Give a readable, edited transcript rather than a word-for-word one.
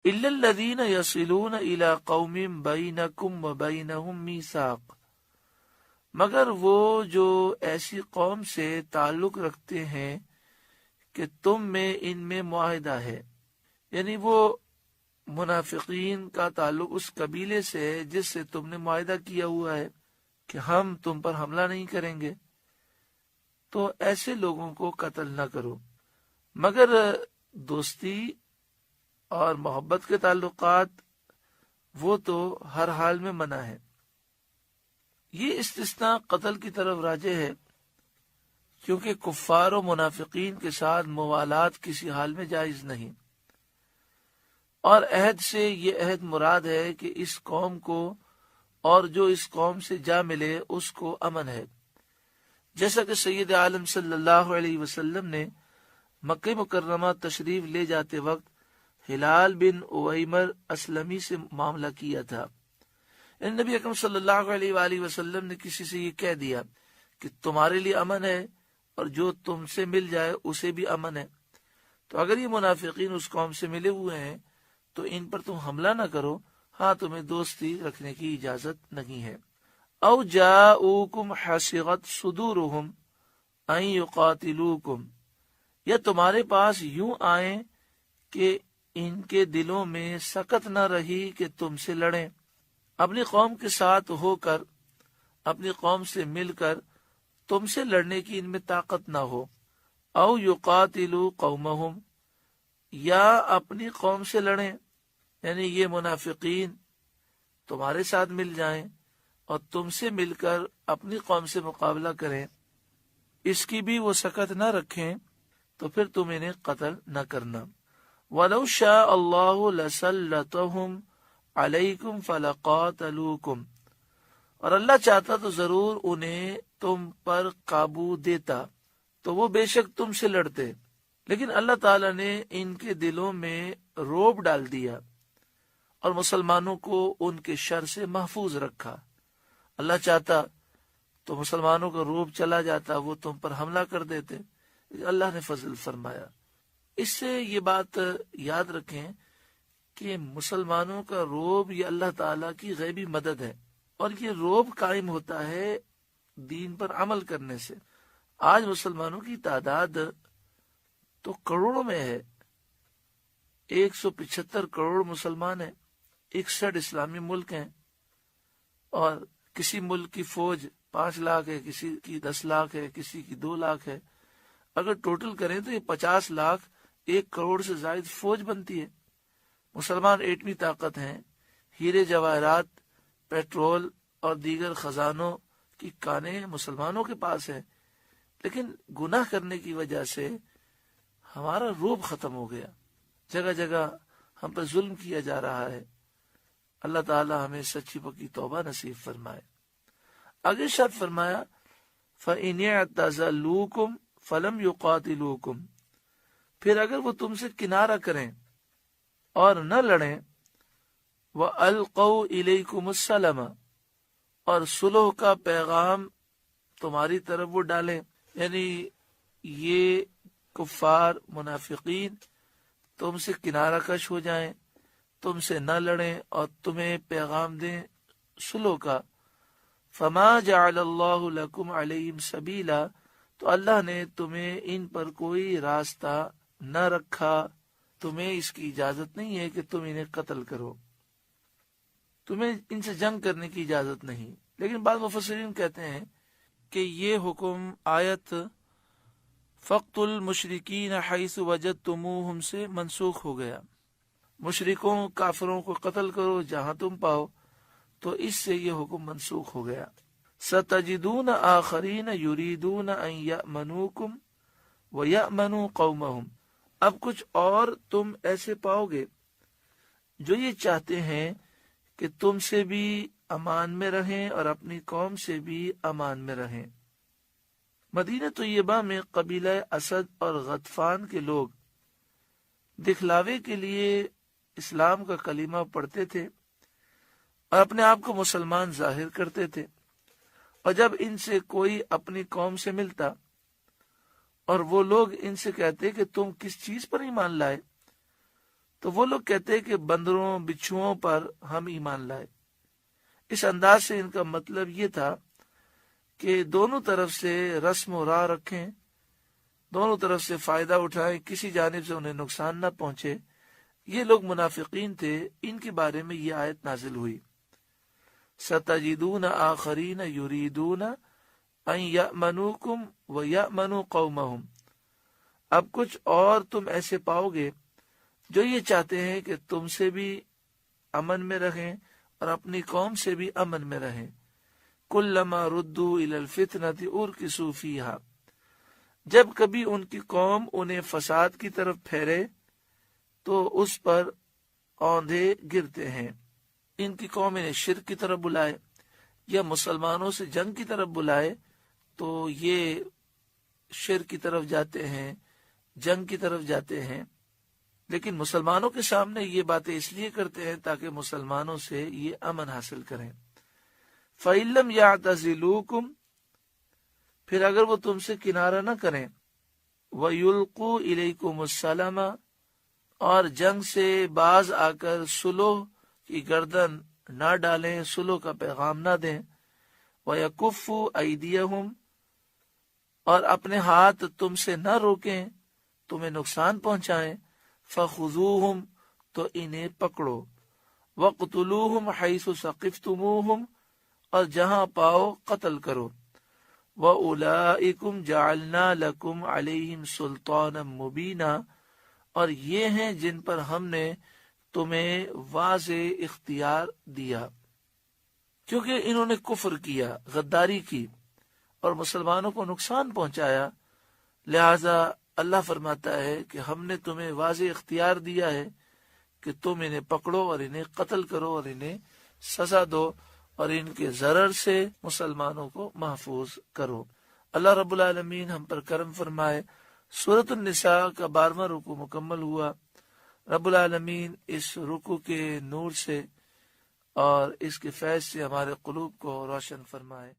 إِلَّا الَّذِينَ يَصِلُونَ إِلَىٰ قَوْمٍ بَيْنَكُمْ وَبَيْنَهُمْ مِيثَاقٌ، مگر وہ جو ایسی قوم سے تعلق رکھتے ہیں کہ تم میں ان میں معاہدہ ہے، یعنی وہ منافقین کا تعلق اس قبیلے سے ہے جس سے تم نے معاہدہ کیا ہوا ہے کہ ہم تم پر حملہ نہیں کریں گے، تو ایسے لوگوں کو قتل نہ کرو، مگر دوستی اور محبت کے تعلقات وہ تو ہر حال میں منع ہے۔ یہ استثناء قتل کی طرف راجع ہے، کیونکہ کفار و منافقین کے ساتھ موالات کسی حال میں جائز نہیں، اور عہد سے یہ عہد مراد ہے کہ اس قوم کو اور جو اس قوم سے جا ملے اس کو امن ہے، جیسا کہ سید عالم صلی اللہ علیہ وسلم نے مکہ مکرمہ تشریف لے جاتے وقت ہلال بن اویمر اسلمی سے معاملہ کیا تھا۔ نبی اکرم صلی اللہ علیہ وآلہ وسلم نے کسی سے یہ کہہ دیا کہ تمہارے لیے امن ہے اور جو تم سے مل جائے اسے بھی امن ہے، تو اگر یہ منافقین اس قوم سے ملے ہوئے ہیں تو ان پر تم حملہ نہ کرو، ہاں تمہیں دوستی رکھنے کی اجازت نہیں ہے۔ او جاؤکم حصغت صدورہم ان یقاتلوکم، یا تمہارے پاس یوں آئیں کہ ان کے دلوں میں سکت نہ رہی کہ تم سے لڑیں، اپنی قوم کے ساتھ ہو کر، اپنی قوم سے مل کر تم سے لڑنے کی ان میں طاقت نہ ہو۔ او یقاتلوا قومہم، یا اپنی قوم سے لڑیں، یعنی یہ منافقین تمہارے ساتھ مل جائیں اور تم سے مل کر اپنی قوم سے مقابلہ کریں، اس کی بھی وہ سکت نہ رکھیں، تو پھر تم انہیں قتل نہ کرنا۔ وَلَوْ شَاءَ اللَّهُ لَسَلَّطَهُمْ عَلَيْكُمْ فَلَقَاتَلُوكُمْ، اور اللہ چاہتا تو ضرور انہیں تم پر قابو دیتا، تو وہ بے شک تم سے لڑتے، لیکن اللہ تعالیٰ نے ان کے دلوں میں رعب ڈال دیا اور مسلمانوں کو ان کے شر سے محفوظ رکھا۔ اللہ چاہتا تو مسلمانوں کا رعب چلا جاتا، وہ تم پر حملہ کر دیتے، اللہ نے فضل فرمایا۔ اس سے یہ بات یاد رکھیں کہ مسلمانوں کا رعب یہ اللہ تعالیٰ کی غیبی مدد ہے، اور یہ رعب قائم ہوتا ہے دین پر عمل کرنے سے۔ آج مسلمانوں کی تعداد تو کروڑوں میں ہے، 175 کروڑ مسلمان ہیں، 61 اسلامی ملک ہیں، اور کسی ملک کی فوج 5 لاکھ ہے، کسی کی 10 لاکھ ہے، کسی کی 2 لاکھ ہے۔ اگر ٹوٹل کریں تو یہ 50 لاکھ 1 کروڑ سے زائد فوج بنتی ہے۔ مسلمان ایٹمی طاقت ہیں، ہیرے جواہرات، پیٹرول اور دیگر خزانوں کی کانیں مسلمانوں کے پاس ہیں، لیکن گناہ کرنے کی وجہ سے ہمارا رعب ختم ہو گیا، جگہ جگہ ہم پر ظلم کیا جا رہا ہے۔ اللہ تعالی ہمیں سچی پکی توبہ نصیب فرمائے۔ آگے شاد فرمایا فَإِنِ اعْتَزَلُوكُمْ فَلَمْ يُقَاتِلُوكُمْ، پھر اگر وہ تم سے کنارہ کریں اور نہ لڑیں، وَأَلْقَوْا إِلَيْكُمُ السَّلَمَ، اور صلح کا پیغام تمہاری طرف وہ ڈالیں، یعنی یہ کفار منافقین تم سے کنارہ کش ہو جائیں، تم سے نہ لڑیں اور تمہیں پیغام دیں صلح کا، فَمَا جَعَلَ اللَّهُ لَكُمْ عَلَيْهِمْ سَبِيلًا، تو اللہ نے تمہیں ان پر کوئی راستہ نہ رکھا، تمہیں اس کی اجازت نہیں ہے کہ تم انہیں قتل کرو، تمہیں ان سے جنگ کرنے کی اجازت نہیں۔ لیکن بعض مفسرین کہتے ہیں کہ یہ حکم آیت فَقْتُلُوا الْمُشْرِكِينَ حَيْثُ وَجَدْتُمُوهُمْ سے منسوخ ہو گیا، مشرکوں کافروں کو قتل کرو جہاں تم پاؤ، تو اس سے یہ حکم منسوخ ہو گیا۔ سَتَجِدُونَ آخَرِينَ يُرِيدُونَ أَن يَأْمَنُوكُمْ وَيَأْمَنُوا قَوْمَهُمْ، اب کچھ اور تم ایسے پاؤ گے جو یہ چاہتے ہیں کہ تم سے بھی امان میں رہیں اور اپنی قوم سے بھی امان میں رہیں۔ مدینہ طیبہ میں قبیلہ اسد اور غطفان کے لوگ دکھلاوے کے لیے اسلام کا کلمہ پڑھتے تھے اور اپنے آپ کو مسلمان ظاہر کرتے تھے، اور جب ان سے کوئی اپنی قوم سے ملتا اور وہ لوگ ان سے کہتے کہ تم کس چیز پر ایمان لائے، تو وہ لوگ کہتے ہیں کہ بندروں بچھوؤں پر ہم ایمان لائے۔ اس انداز سے ان کا مطلب یہ تھا کہ دونوں طرف سے رسم و راہ رکھیں، دونوں طرف سے فائدہ اٹھائیں، کسی جانب سے انہیں نقصان نہ پہنچے۔ یہ لوگ منافقین تھے، ان کے بارے میں یہ آیت نازل ہوئی۔ سَتَجِدُونَ آخَرِينَ يُرِيدُونَ أَن يَأْمَنُوكُمْ وَيَأْمَنُوا قَوْمَهُمْ۔ اب کچھ اور تم ایسے پاؤ گے جو یہ چاہتے ہیں کہ تم سے بھی امن میں رہیں اور اپنی قوم سے بھی امن میں رہیں۔ كُلَّمَا رُدُّوا إِلَى الْفِتْنَةِ أُرْكِسُوا فِيهَا، جب کبھی ان کی قوم انہیں فساد کی طرف پھیرے تو اس پر اوندھے گرتے ہیں۔ ان کی قوم انہیں شرک کی طرف بلائے یا مسلمانوں سے جنگ کی طرف بلائے تو یہ شرک کی طرف جاتے ہیں، جنگ کی طرف جاتے ہیں، لیکن مسلمانوں کے سامنے یہ باتیں اس لیے کرتے ہیں تاکہ مسلمانوں سے یہ امن حاصل کریں۔ فَإِن لَّمْ يَعْتَزِلُوكُمْ، پھر اگر وہ تم سے کنارہ نہ کریں، وَيُلْقُوا إِلَيْكُمُ السَّلَمَ، اور جنگ سے باز آ کر صلح کی گردن نہ ڈالیں، صلح کا پیغام نہ دیں، وَيَكُفُّوا أَيْدِيَهُمْ، اور اپنے ہاتھ تم سے نہ روکیں، تمہیں نقصان پہنچائیں، فَخُذُوهُمْ، تو انہیں پکڑو، وَاقْتُلُوهُمْ حَيْثُ ثَقِفْتُمُوهُمْ، اور جہاں پاؤ قتل کرو، وَأُولَئِكُمْ جَعَلْنَا لَكُمْ عَلَيْهِمْ سُلْطَانًا مُبِينًا، اور یہ ہیں جن پر ہم نے تمہیں واضح اختیار دیا، کیونکہ انہوں نے کفر کیا، غداری کی اور مسلمانوں کو نقصان پہنچایا، لہذا اللہ فرماتا ہے کہ ہم نے تمہیں واضح اختیار دیا ہے کہ تم انہیں پکڑو اور انہیں قتل کرو اور انہیں سزا دو اور ان کے ضرر سے مسلمانوں کو محفوظ کرو۔ اللہ رب العالمین ہم پر کرم فرمائے۔ سورۃ النساء کا 12واں رکوع مکمل ہوا۔ رب العالمین اس رکوع کے نور سے اور اس کے فیض سے ہمارے قلوب کو روشن فرمائے۔